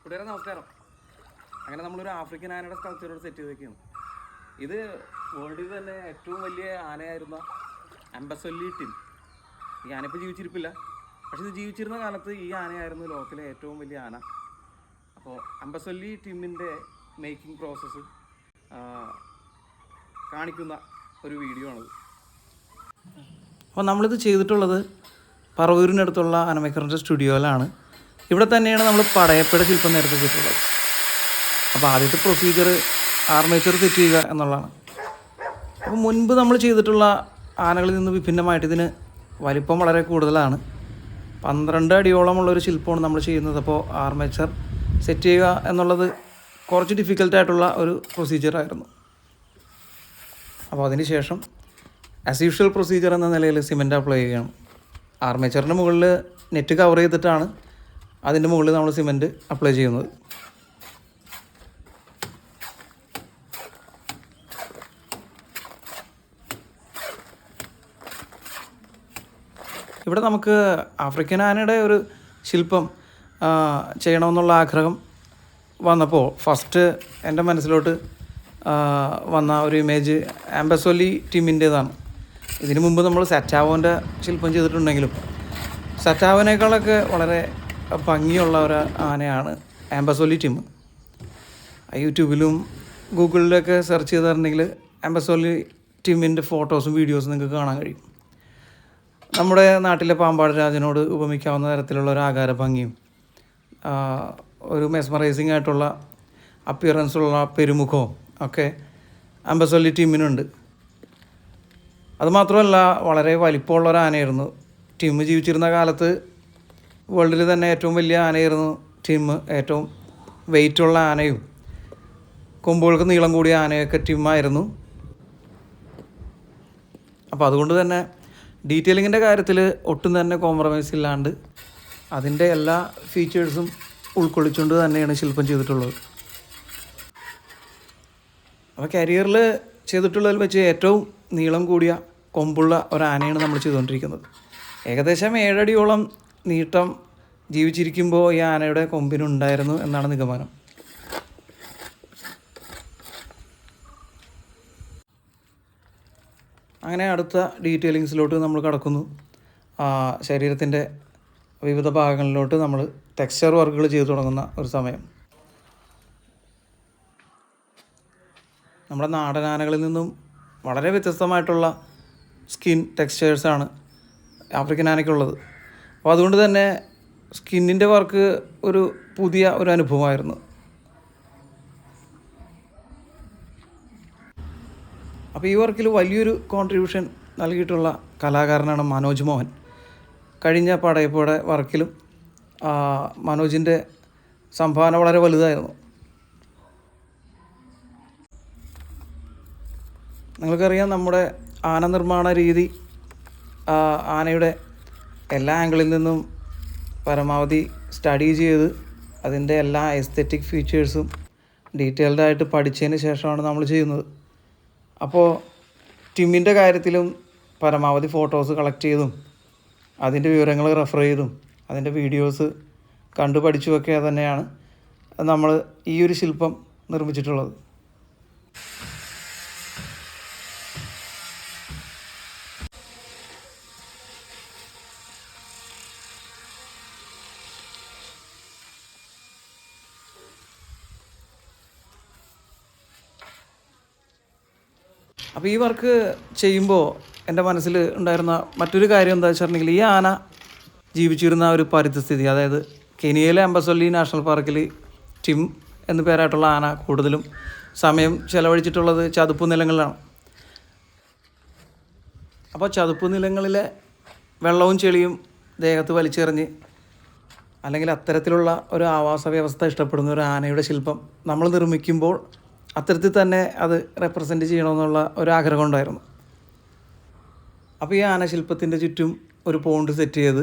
കൂട്ടുകാരെ നമസ്കാരം. അങ്ങനെ നമ്മളൊരു ആഫ്രിക്കൻ ആനയുടെ സ്കൾപ്ചറോട് സെറ്റ് ചെയ്തേക്കാണ്. ഇത് വേൾഡിൽ തന്നെ ഏറ്റവും വലിയ ആനയായിരുന്ന അംബസൊല്ലി ടിം. ഈ ആനയിപ്പോൾ ജീവിച്ചിരിപ്പില്ല, പക്ഷെ ഇത് ജീവിച്ചിരുന്ന കാലത്ത് ഈ ആനയായിരുന്നു ലോകത്തിലെ ഏറ്റവും വലിയ ആന. അപ്പോൾ അംബസൊല്ലി ടിമ്മിൻ്റെ മേക്കിംഗ് പ്രോസസ്സ് കാണിക്കുന്ന ഒരു വീഡിയോ ആണിത്. അപ്പോൾ നമ്മളിത് ചെയ്തിട്ടുള്ളത് പറവൂരിനടുത്തുള്ള ആനമേക്കറിൻ്റെ സ്റ്റുഡിയോയിലാണ്. ഇവിടെ തന്നെയാണ് നമ്മൾ പടയപ്പയുടെ ശില്പം നേരത്തെ ചെയ്തിട്ടുള്ളത്. അപ്പോൾ ആദ്യത്തെ പ്രൊസീജിയർ ആർമേച്ചർ സെറ്റ് ചെയ്യുക എന്നുള്ളതാണ്. അപ്പോൾ മുൻപ് നമ്മൾ ചെയ്തിട്ടുള്ള ആനകളിൽ നിന്ന് വിഭിന്നമായിട്ട് ഇതിന് വലിപ്പം വളരെ കൂടുതലാണ്. 12 അടിയോളമുള്ളൊരു ശില്പമാണ് നമ്മൾ ചെയ്യുന്നത്. അപ്പോൾ ആർമേച്ചർ സെറ്റ് ചെയ്യുക എന്നുള്ളത് കുറച്ച് ഡിഫിക്കൽട്ടായിട്ടുള്ള ഒരു പ്രൊസീജിയറായിരുന്നു. അപ്പോൾ അതിന് ശേഷം ആസ് യൂഷ്വൽ പ്രൊസീജിയർ എന്ന നിലയിൽ സിമെൻറ്റ് അപ്ലൈ ചെയ്യുകയാണ്. ആർമേച്ചറിൻ്റെ മുകളിൽ നെറ്റ് കവർ ചെയ്തിട്ടാണ് അതിൻ്റെ മുകളിൽ നമ്മൾ സിമെൻറ്റ് അപ്ലൈ ചെയ്യുന്നത്. ഇവിടെ നമുക്ക് ആഫ്രിക്കൻ ആനയുടെ ഒരു ശില്പം ചെയ്യണമെന്നുള്ള ആഗ്രഹം വന്നപ്പോൾ ഫസ്റ്റ് എൻ്റെ മനസ്സിലോട്ട് വന്ന ഒരു ഇമേജ് ആംബസൊല്ലി ടീമിൻ്റേതാണ്. ഇതിനു മുമ്പ് നമ്മൾ സറ്റാവോൻ്റെ ശില്പം ചെയ്തിട്ടുണ്ടെങ്കിലും സറ്റാവോനേക്കാളൊക്കെ വളരെ ഭംഗിയുള്ള ഒരു ആനയാണ് ആംബസൊല്ലി ടീം. യൂട്യൂബിലും ഗൂഗിളിലൊക്കെ സെർച്ച് ചെയ്തിട്ടുണ്ടെങ്കിൽ ആംബസൊല്ലി ടീമിൻ്റെ ഫോട്ടോസും വീഡിയോസും നിങ്ങൾക്ക് കാണാൻ കഴിയും. നമ്മുടെ നാട്ടിലെ പാമ്പാട് രാജനോട് ഉപമിക്കാവുന്ന തരത്തിലുള്ള ഒരു ആകാര ഭംഗിയും ഒരു മെസ്മറൈസിങ് ആയിട്ടുള്ള അപ്പിയറൻസുള്ള പെരുമുഖവും ഒക്കെ ആംബസൊല്ലി ടീമിനുണ്ട്. അതുമാത്രമല്ല വളരെ വലിപ്പമുള്ള ഒരു ആനയായിരുന്നു ടീം. ജീവിച്ചിരുന്ന കാലത്ത് വേൾഡിൽ തന്നെ ഏറ്റവും വലിയ ആനയായിരുന്നു ടീം. ഏറ്റവും വെയിറ്റുള്ള ആനയും കൊമ്പുകൾക്ക് നീളം കൂടിയ ആനയൊക്കെ ടീമായിരുന്നു. അപ്പോൾ അതുകൊണ്ട് തന്നെ ഡീറ്റെയിലിങ്ങിൻ്റെ കാര്യത്തിൽ ഒട്ടും തന്നെ കോംപ്രമൈസ് ഇല്ലാണ്ട് അതിൻ്റെ എല്ലാ ഫീച്ചേഴ്സും ഉൾക്കൊള്ളിച്ചുകൊണ്ട് തന്നെയാണ് ശില്പം ചെയ്തിട്ടുള്ളത്. അപ്പോൾ കരിയറിൽ ചെയ്തിട്ടുള്ളതിൽ വെച്ച് ഏറ്റവും നീളം കൂടിയ കൊമ്പുള്ള ഒരു ആനയാണ് നമ്മൾ ചെയ്തുകൊണ്ടിരിക്കുന്നത്. ഏകദേശം 7 അടിയോളം നീട്ടം ജീവിച്ചിരിക്കുമ്പോൾ ഈ ആനയുടെ കൊമ്പിനുണ്ടായിരുന്നു എന്നാണ് നിഗമനം. അങ്ങനെ അടുത്ത ഡീറ്റെയിലിങ്സിലോട്ട് നമ്മൾ കടക്കുന്നു. ശരീരത്തിൻ്റെ വിവിധ ഭാഗങ്ങളിലോട്ട് നമ്മൾ ടെക്സ്ചർ വർക്കുകൾ ചെയ്തു തുടങ്ങുന്ന ഒരു സമയം. നമ്മുടെ നാടൻ ആനകളിൽ നിന്നും വളരെ വ്യത്യസ്തമായിട്ടുള്ള സ്കിൻ ടെക്സ്ചേഴ്സാണ് ആഫ്രിക്കൻ ആനയ്ക്കുള്ളത്. അപ്പോൾ അതുകൊണ്ട് തന്നെ സ്കിന്നിൻ്റെ വർക്ക് ഒരു പുതിയ ഒരു അനുഭവമായിരുന്നു. അപ്പോൾ ഈ വർക്കിൽ വലിയൊരു കോൺട്രിബ്യൂഷൻ നൽകിയിട്ടുള്ള കലാകാരനാണ് മനോജ് മോഹൻ. കഴിഞ്ഞ പടയപ്പയുടെ വർക്കിലും മനോജിൻ്റെ സംഭാവന വളരെ വലുതായിരുന്നു. നിങ്ങൾക്കറിയാം, നമ്മുടെ ആന നിർമ്മാണ രീതി ആനയുടെ എല്ലാ ആംഗിളിൽ നിന്നും പരമാവധി സ്റ്റഡി ചെയ്ത് അതിൻ്റെ എല്ലാ എസ്തെറ്റിക് ഫീച്ചേഴ്സും ഡീറ്റെയിൽഡായിട്ട് പഠിച്ചതിന് ശേഷമാണ് നമ്മൾ ചെയ്യുന്നത്. അപ്പോൾ ടിമ്മിൻ്റെ കാര്യത്തിലും പരമാവധി ഫോട്ടോസ് കളക്ട് ചെയ്തും അതിൻ്റെ വിവരങ്ങൾ റെഫർ ചെയ്തും അതിൻ്റെ വീഡിയോസ് കണ്ടു പഠിച്ചുമൊക്കെ തന്നെയാണ് നമ്മൾ ഈ ഒരു ശില്പം നിർമ്മിച്ചിട്ടുള്ളത്. അപ്പോൾ ഈ വർക്ക് ചെയ്യുമ്പോൾ എൻ്റെ മനസ്സിൽ ഉണ്ടായിരുന്ന മറ്റൊരു കാര്യം എന്താ വെച്ചിട്ടുണ്ടെങ്കിൽ, ഈ ആന ജീവിച്ചിരുന്ന ഒരു പരിസ്ഥിതി, അതായത് കെനിയയിലെ അംബസൊല്ലി നാഷണൽ പാർക്കിൽ ടിം എന്നു പേരായിട്ടുള്ള ആന കൂടുതലും സമയം ചെലവഴിച്ചിട്ടുള്ളത് ചതുപ്പ് നിലങ്ങളിലാണ്. അപ്പോൾ ചതുപ്പ് നിലങ്ങളിലെ വെള്ളവും ചെളിയും ദേഹത്ത് വലിച്ചെറിഞ്ഞ് അല്ലെങ്കിൽ അത്തരത്തിലുള്ള ഒരു ആവാസ വ്യവസ്ഥ ഇഷ്ടപ്പെടുന്ന ഒരു ആനയുടെ ശില്പം നമ്മൾ നിർമ്മിക്കുമ്പോൾ അത്തരത്തിൽ തന്നെ അത് റെപ്രസെൻറ്റ് ചെയ്യണമെന്നുള്ള ഒരു ആഗ്രഹം ഉണ്ടായിരുന്നു. അപ്പോൾ ഈ ആനശില്പത്തിൻ്റെ ചുറ്റും ഒരു പോണ്ട് സെറ്റ് ചെയ്ത്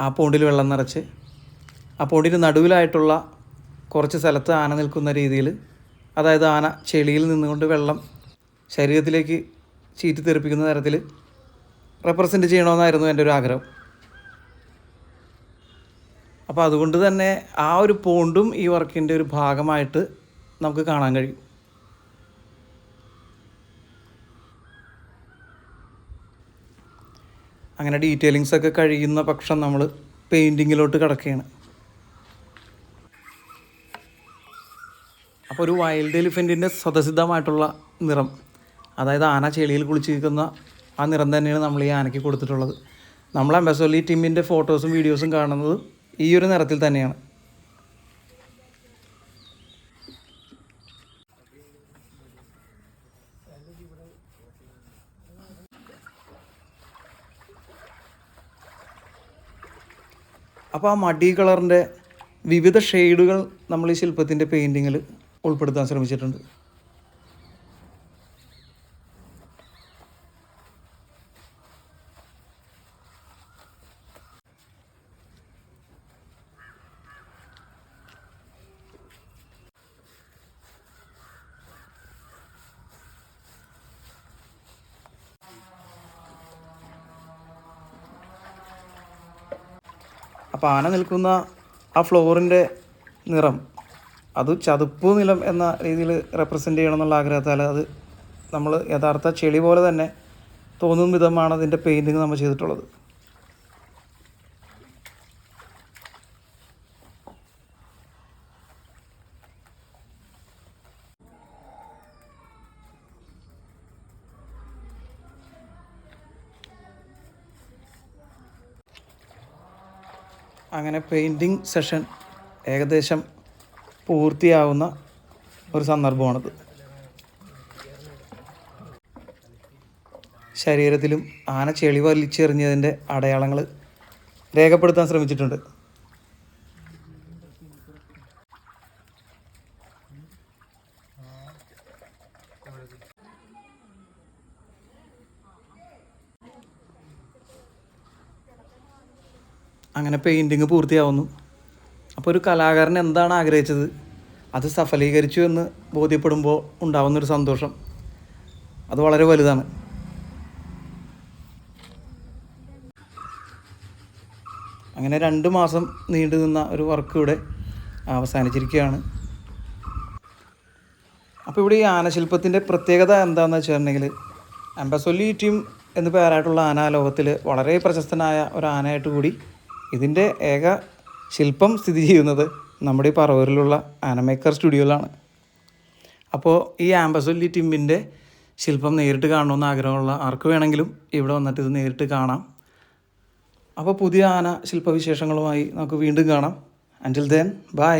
ആ പോണ്ടിൽ വെള്ളം നിറച്ച് ആ പോണ്ടിന് നടുവിലായിട്ടുള്ള കുറച്ച് സ്ഥലത്ത് ആന നിൽക്കുന്ന രീതിയിൽ, അതായത് ആന ചെളിയിൽ നിന്നുകൊണ്ട് വെള്ളം ശരീരത്തിലേക്ക് ചീറ്റി തെറിപ്പിക്കുന്ന തരത്തിൽ റെപ്രസെൻറ്റ് ചെയ്യണമെന്നായിരുന്നു എൻ്റെ ഒരു ആഗ്രഹം. അപ്പോൾ അതുകൊണ്ട് തന്നെ ആ ഒരു പോണ്ടും ഈ വർക്കിൻ്റെ ഒരു ഭാഗമായിട്ട് നമുക്ക് കാണാൻ കഴിയും. അങ്ങനെ ഡീറ്റെയിലിങ്സ് ഒക്കെ കഴിയുന്ന പക്ഷം നമ്മൾ പെയിൻറ്റിങ്ങിലോട്ട് കിടക്കുകയാണ്. അപ്പോൾ ഒരു വൈൽഡ് എലിഫൻറ്റിൻ്റെ സ്വതസിദ്ധമായിട്ടുള്ള നിറം, അതായത് ആന ചെളിയിൽ കുളിച്ചിരിക്കുന്ന ആ നിറം തന്നെയാണ് നമ്മൾ ഈ ആനയ്ക്ക് കൊടുത്തിട്ടുള്ളത്. നമ്മൾ അംബാസഡർ ടീമിൻ്റെ ഫോട്ടോസും വീഡിയോസും കാണുന്നത് ഈ ഒരു നിറത്തിൽ തന്നെയാണ്. അപ്പോൾ ആ മടി കളറിൻ്റെ വിവിധ ഷെയ്ഡുകൾ നമ്മൾ ഈ ശില്പത്തിൻ്റെ പെയിൻറ്റിങ്ങിൽ ഉൾപ്പെടുത്താൻ ശ്രമിച്ചിട്ടുണ്ട്. അപ്പോൾ ആന നിൽക്കുന്ന ആ ഫ്ലോറിൻ്റെ നിറം അത് ചതുപ്പ് നിലം എന്ന രീതിയിൽ റെപ്രസെൻ്റ് ചെയ്യണം എന്നുള്ള ആഗ്രഹത്താൽ അത് നമ്മൾ യഥാർത്ഥ ചെളി പോലെ തന്നെ തോന്നുന്ന വിധമാണ് അതിൻ്റെ പെയിൻറ്റിങ് നമ്മൾ ചെയ്തിട്ടുള്ളത്. അങ്ങനെ പെയിൻറ്റിങ് സെഷൻ ഏകദേശം പൂർത്തിയാവുന്ന ഒരു സന്ദർഭമാണിത്. ശരീരത്തിലും ആന ചെളി വലിച്ചെറിഞ്ഞതിൻ്റെ അടയാളങ്ങൾ രേഖപ്പെടുത്താൻ ശ്രമിച്ചിട്ടുണ്ട്. അങ്ങനെ പെയിൻറ്റിങ് പൂർത്തിയാവുന്നു. അപ്പോൾ ഒരു കലാകാരൻ എന്താണ് ആഗ്രഹിച്ചത് അത് സഫലീകരിച്ചു എന്ന് ബോധ്യപ്പെടുമ്പോൾ ഉണ്ടാകുന്നൊരു സന്തോഷം അത് വളരെ വലുതാണ്. അങ്ങനെ 2 മാസം നീണ്ടു നിന്ന ഒരു വർക്ക് ഇവിടെ അവസാനിച്ചിരിക്കുകയാണ്. അപ്പോൾ ഇവിടെ ഈ ആനശില്പത്തിൻ്റെ പ്രത്യേകത എന്താണെന്ന് വെച്ചിട്ടുണ്ടെങ്കിൽ അംബാസഡർ ടീം എന്ന് പേരായിട്ടുള്ള ആന ലോകത്തിൽ വളരെ പ്രശസ്തനായ ഒരു ആനയായിട്ട് കൂടി ഇതിൻ്റെ ഏക ശില്പം സ്ഥിതി ചെയ്യുന്നത് നമ്മുടെ ഈ പറവൂരിലുള്ള ആനമേക്കർ സ്റ്റുഡിയോയിലാണ്. അപ്പോൾ ഈ അംബാസഡർ ടീമിൻ്റെ ശില്പം നേരിട്ട് കാണണമെന്ന് ആഗ്രഹമുള്ള ആർക്ക് വേണമെങ്കിലും ഇവിടെ വന്നിട്ട് ഇത് നേരിട്ട് കാണാം. അപ്പോൾ പുതിയ ആന ശില്പവിശേഷങ്ങളുമായി നമുക്ക് വീണ്ടും കാണാം. അൻറ്റിൽ ദെൻ ബൈ.